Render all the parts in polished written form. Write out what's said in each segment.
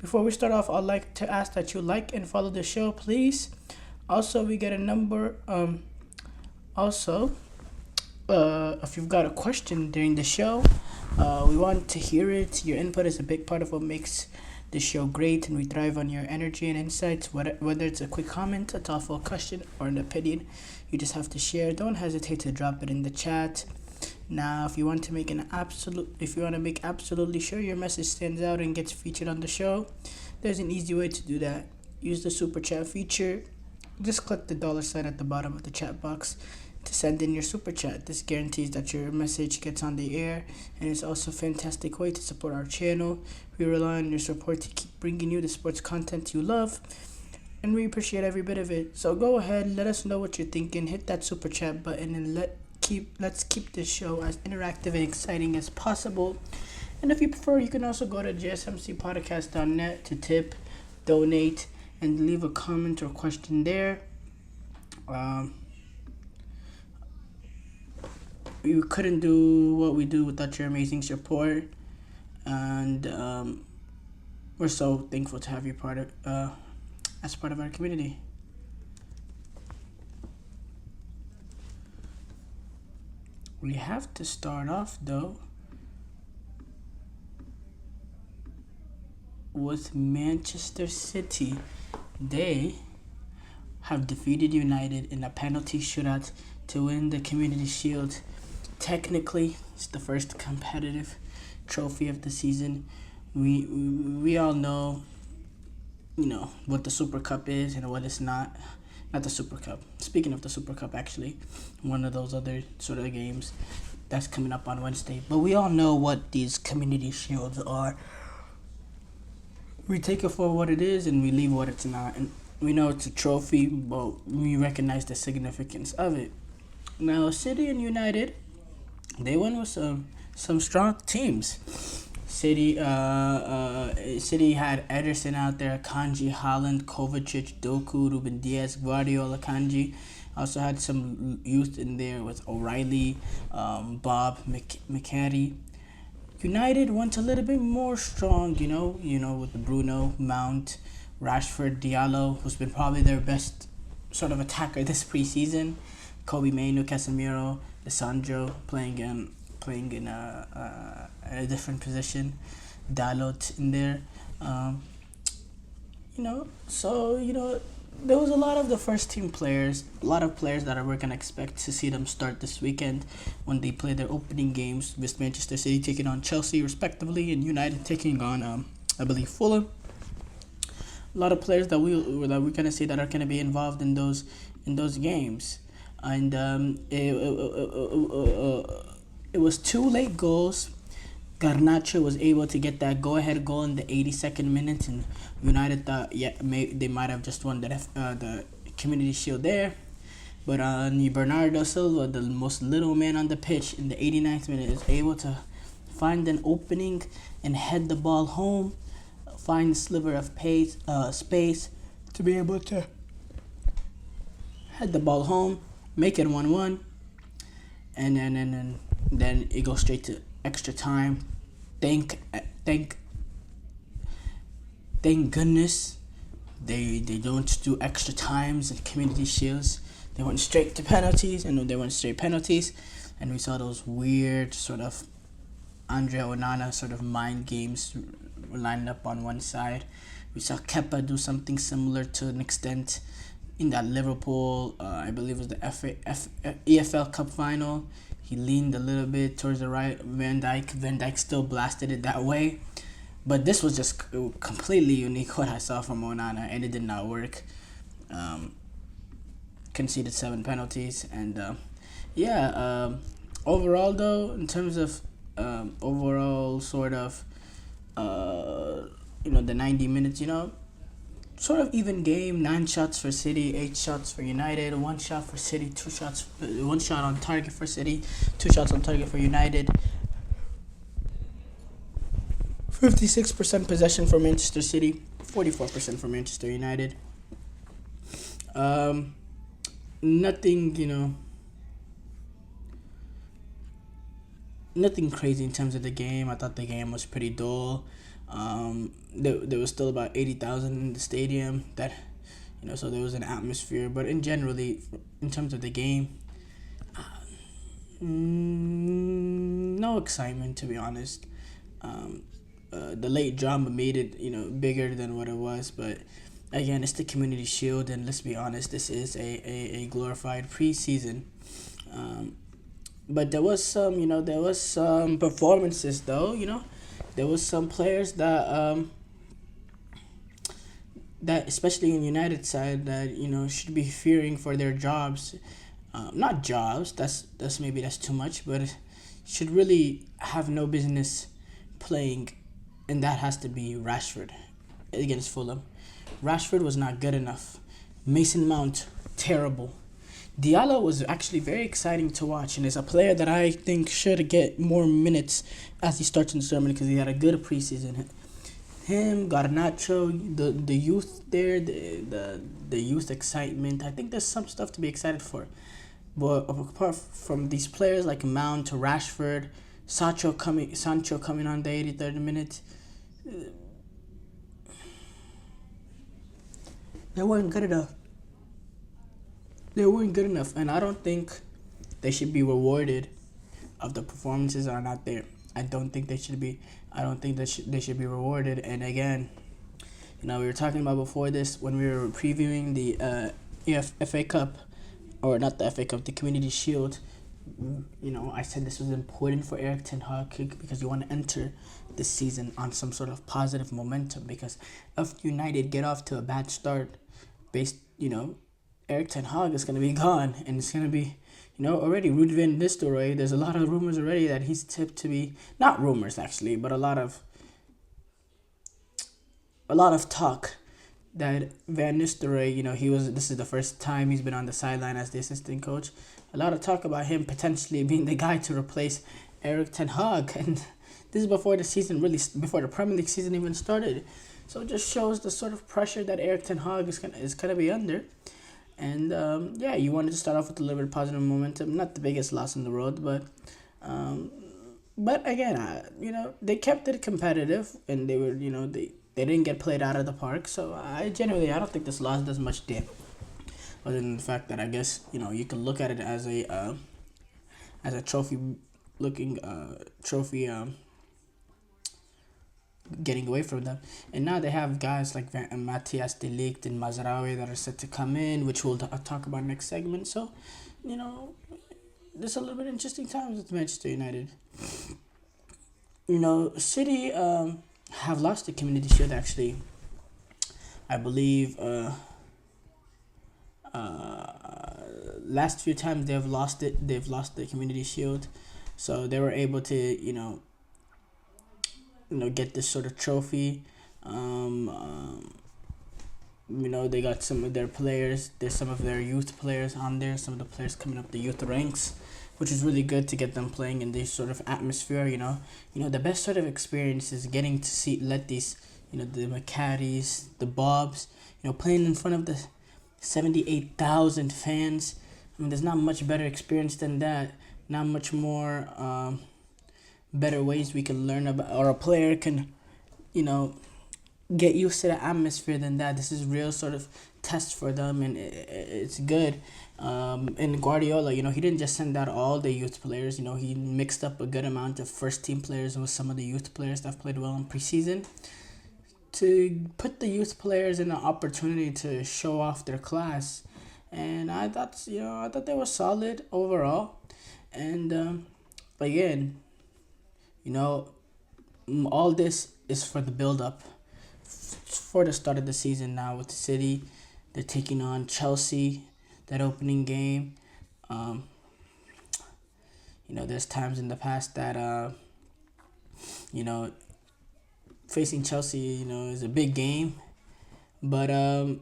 Before we start off, I'd like to ask that you like and follow the show, please. Also, we get a number. Also, if you've got a question during the show, we want to hear it. Your input is a big part of what makes the show great, and we thrive on your energy and insights. Whether it's a quick comment, a thoughtful question, or an opinion, you just have to share. Don't hesitate to drop it in the chat. Now, if you want to make absolutely sure your message stands out and gets featured on the show, there's an easy way to do that. Use the super chat feature. Just click the $ at the bottom of the chat box to send in your super chat. This guarantees that your message gets on the air, and it's also a fantastic way to support our channel. We rely on your support to keep bringing you the sports content you love, and we appreciate every bit of it. So go ahead, let us know what you're thinking. Hit that super chat button, and let's keep this show as interactive and exciting as possible. And if you prefer, you can also go to gsmcpodcast.net to tip, donate, and leave a comment or question there. We couldn't do what we do without your amazing support, and we're so thankful to have you as part of our community. We have to start off though with Manchester City. They have defeated United in a penalty shootout to win the Community Shield. Technically, it's the first competitive trophy of the season. We all know, what the Super Cup is and what it's not. Not the Super Cup. Speaking of the Super Cup, actually, one of those other sort of games that's coming up on Wednesday. But we all know what these Community Shields are. We take it for what it is and we leave what it's not. And we know it's a trophy, but we recognize the significance of it. Now, City and United, they went with some strong teams. City had Ederson out there, Kanji, Haaland, Kovacic, Doku, Ruben Diaz, Guardiola, Kanji. Also had some youth in there with O'Reilly, Bob, McCarty. United went a little bit more strong, with Bruno, Mount, Rashford, Diallo, who's been probably their best sort of attacker this preseason. Kobe Mainoo, Casemiro, Lisandro playing in a different position. Dalot in there. There was a lot of the first team players, a lot of players that we're going to expect to see them start this weekend when they play their opening games, with Manchester City taking on Chelsea respectively and United taking on, I believe, Fulham. A lot of players that we're going to see that are going to be involved in those games. And it was 2 late goals. Garnacho was able to get that go-ahead goal in the 82nd minute, and United thought, they might have just won the Community Shield there. But Bernardo Silva, the most little man on the pitch, in the 89th minute, is able to find an opening and head the ball home, find a sliver of space to be able to head the ball home, make it 1-1, and then it goes straight to extra time. Thank goodness they don't do extra times and Community Shields. They went straight to penalties, and we saw those weird sort of Andre Onana sort of mind games lined up on one side. We saw Kepa do something similar to an extent in that Liverpool, I believe it was the EFL Cup final. He leaned a little bit towards the right. Van Dijk still blasted it that way. But this was just completely unique what I saw from Onana, and it did not work. Conceded 7 penalties. And overall though, in terms of overall sort of, the 90 minutes, sort of even game. 9 shots for City, 8 shots for United, 1 shot for City, 1 shot on target for City, 2 shots on target for United. 56% possession for Manchester City, 44% for Manchester United. Nothing crazy in terms of the game. I thought the game was pretty dull. There was still about 80,000 in the stadium. That, so there was an atmosphere. But in terms of the game, no excitement, to be honest. The late drama made it, bigger than what it was. But again, it's the Community Shield, and let's be honest, this is a glorified preseason. But there was some performances though. There was some players that especially in United side that should be fearing for their jobs. Not jobs. That's too much, but should really have no business playing, and that has to be Rashford against Fulham. Rashford was not good enough. Mason Mount, terrible. Diallo was actually very exciting to watch, and is a player that I think should get more minutes as he starts in the tournament because he had a good preseason. Him, Garnacho, the youth there, the youth excitement. I think there's some stuff to be excited for. But apart from these players like Mount, Rashford, Sancho coming on the 83rd minute, they weren't good enough. And I don't think they should be rewarded if the performances are not there. I don't think they should be rewarded. And again, we were talking about before this when we were previewing the FA Cup, or not the FA Cup, the Community Shield. I said this was important for Erik ten Hag because you want to enter this season on some sort of positive momentum. Because if United get off to a bad start, Erik ten Hag is going to be gone, and it's going to be, already Ruud van Nistelrooy. There's a lot of rumors already that he's tipped to be, not rumors actually, but a lot of talk that Van Nistelrooy, this is the first time he's been on the sideline as the assistant coach. A lot of talk about him potentially being the guy to replace Erik ten Hag, and this is before the Premier League season even started. So it just shows the sort of pressure that Erik ten Hag is gonna be under. And you wanted to start off with a little bit of positive momentum. Not the biggest loss in the world, but again, they kept it competitive, and they were, they didn't get played out of the park. So I don't think this loss does much damage, other than the fact that I guess you can look at it as a trophy getting away from them. And now they have guys like Matthias de Ligt and Mazraoui that are set to come in, which we'll talk about next segment. So, there's a little bit interesting times with Manchester United. City have lost the Community Shield actually. I believe last few times they've lost the Community Shield. So they were able to, get this sort of trophy. They got some of their players. There's some of their youth players on there. Some of the players coming up the youth ranks, which is really good to get them playing in this sort of atmosphere. The best sort of experience is getting to let these, the McCartys, the Bobs, playing in front of the 78,000 fans. There's not much better experience than that. Not much more better ways we can learn about, or a player can, get used to the atmosphere than that. This is real sort of test for them, and it's good. And Guardiola, he didn't just send out all the youth players. He mixed up a good amount of first team players with some of the youth players that have played well in preseason, to put the youth players in an opportunity to show off their class. And I thought they were solid overall. And again, all this is for the build-up for the start of the season now with City. They're taking on Chelsea, that opening game. There's times in the past that, facing Chelsea, is a big game. But it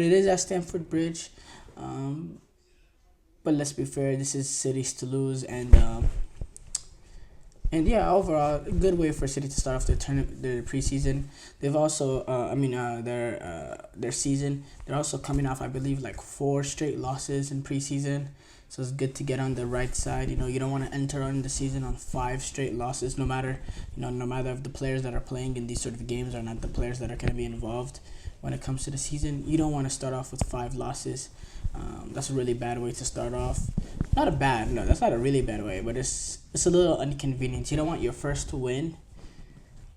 is at Stamford Bridge. But let's be fair, this is City's to lose, and overall, a good way for City to start off their preseason. They've also, their season. They're also coming off, I believe, like 4 straight losses in preseason. So it's good to get on the right side. You don't want to enter on the season on 5 straight losses, no matter if the players that are playing in these sort of games are not the players that are going to be involved when it comes to the season. You don't want to start off with 5 losses. That's a really bad way to start off. Not a bad, no, that's not a really bad way, but it's a little inconvenient. You don't want your first win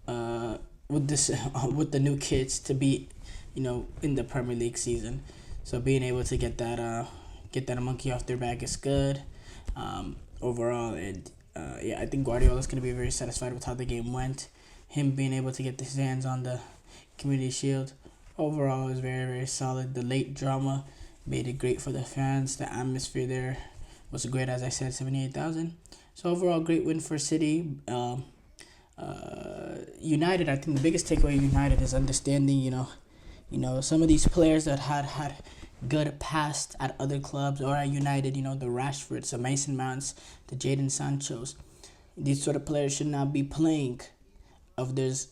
with this with the new kids to be, in the Premier League season. So being able to get that monkey off their back is good overall. And yeah, I think Guardiola's going to be very satisfied with how the game went. Him being able to get his hands on the Community Shield overall is very, very solid. The late drama made it great for the fans. The atmosphere there was great, as I said, 78,000. So overall, great win for City. United, I think the biggest takeaway of United is understanding, some of these players that had good past at other clubs or at United, the Rashfords, the Mason Mounts, the Jadon Sanchos. These sort of players should not be playing of these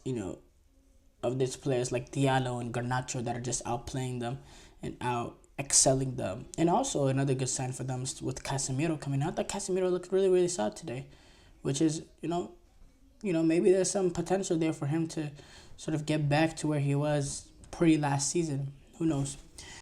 players like Diallo and Garnacho that are just outplaying them and out excelling them. And also another good sign for them is with Casemiro coming out. That Casemiro looked really, really solid today, which is, maybe there's some potential there for him to sort of get back to where he was pre last season. Who knows?